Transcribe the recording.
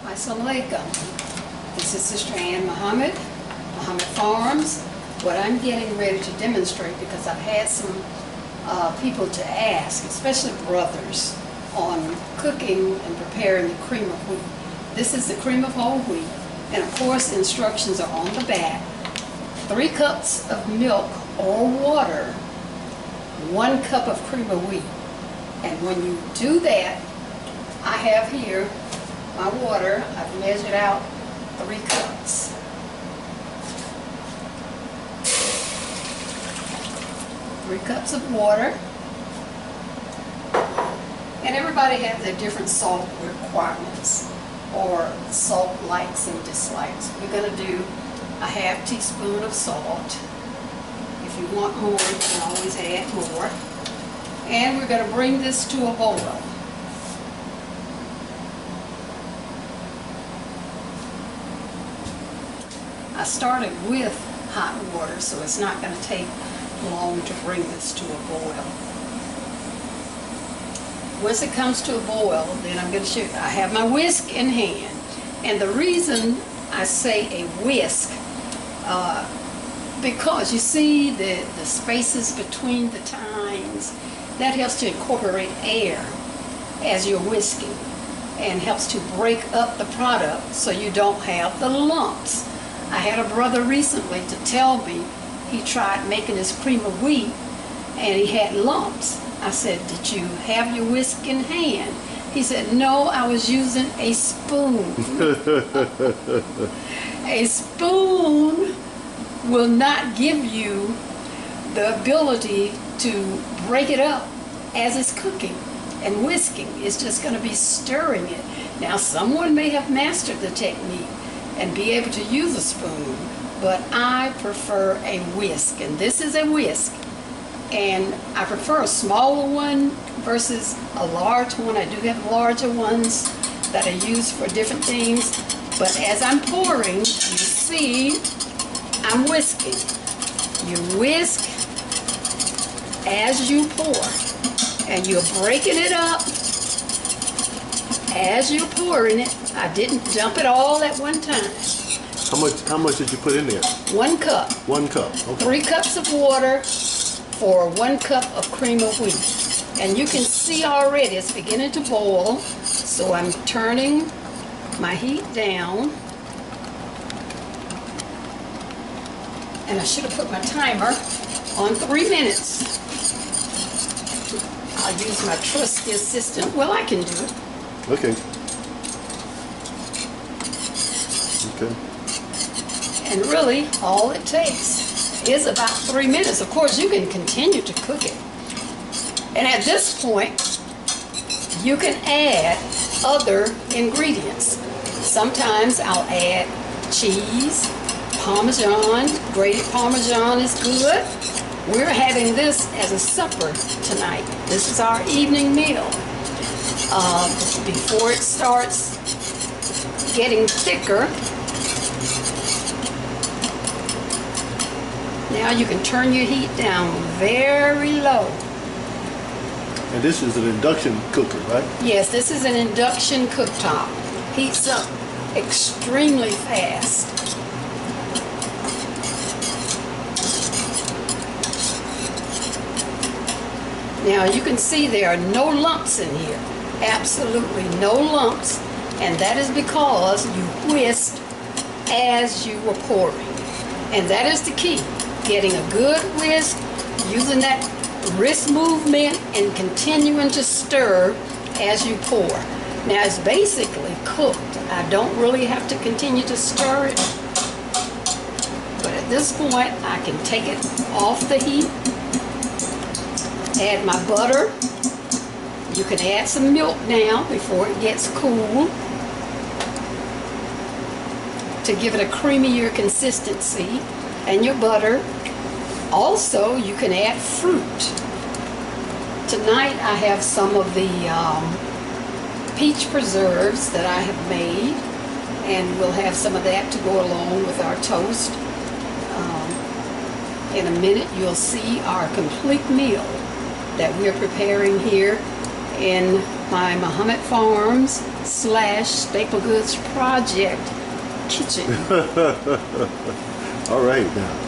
Assalamualaikum. This is Sister Ann Muhammad, Muhammad Farms. What I'm getting ready to demonstrate, because I've had some people to ask, especially brothers, on cooking and preparing the cream of wheat. This is the cream of whole wheat, and of course the instructions are on the back. 3 cups of milk or water, 1 cup of cream of wheat. And when you do that, I have here my water. I've measured out 3 cups. Three cups of water. And everybody has their different salt requirements, or salt likes and dislikes. We're going to do a ½ teaspoon of salt. If you want more, you can always add more. And we're going to bring this to a boil. I started with hot water, so it's not going to take long to bring this to a boil. Once it comes to a boil, then I'm going to show you. I have my whisk in hand, and the reason I say a whisk, because you see the spaces between the tines, that helps to incorporate air as you're whisking, and helps to break up the product so you don't have the lumps. I had a brother recently to tell me he tried making his cream of wheat and he had lumps. I said, "Did you have your whisk in hand?" He said, "No, I was using a spoon." A spoon will not give you the ability to break it up as it's cooking and whisking. It's just going to be stirring it. Now, someone may have mastered the technique and be able to use a spoon, but I prefer a whisk, and this is a whisk. And I prefer a smaller one versus a large one. I do have larger ones that I use for different things, but as I'm pouring, you see I'm whisking. You whisk as you pour, and you're breaking it up as you're pouring it. I didn't dump it all at one time. How much did you put in there? 1 cup. 1 cup. Okay. 3 cups of water for 1 cup of cream of wheat. And you can see already it's beginning to boil. So I'm turning my heat down. And I should have put my timer on 3 minutes. I'll use my trusty assistant. Well, I can do it. Okay. Okay. And really, all it takes is about 3 minutes. Of course, you can continue to cook it. And at this point, you can add other ingredients. Sometimes I'll add cheese, Parmesan. Grated Parmesan is good. We're having this as a supper tonight. This is our evening meal. Before it starts getting thicker, now you can turn your heat down very low. And this is an induction cooker, right? Yes, this is an induction cooktop. Heats up extremely fast. Now you can see there are no lumps in here. Absolutely no lumps. And that is because you whisked as you were pouring. And that is the key. Getting a good whisk, using that wrist movement, and continuing to stir as you pour. Now it's basically cooked. I don't really have to continue to stir it. But at this point, I can take it off the heat. Add my butter. You can add some milk now before it gets cool to give it a creamier consistency, and your butter. Also, you can add fruit. Tonight I have some of the peach preserves that I have made, and we'll have some of that to go along with our toast. In a minute you'll see our complete meal that we're preparing here, in my Muhammad Farms / Staple Goods Project kitchen. All right now.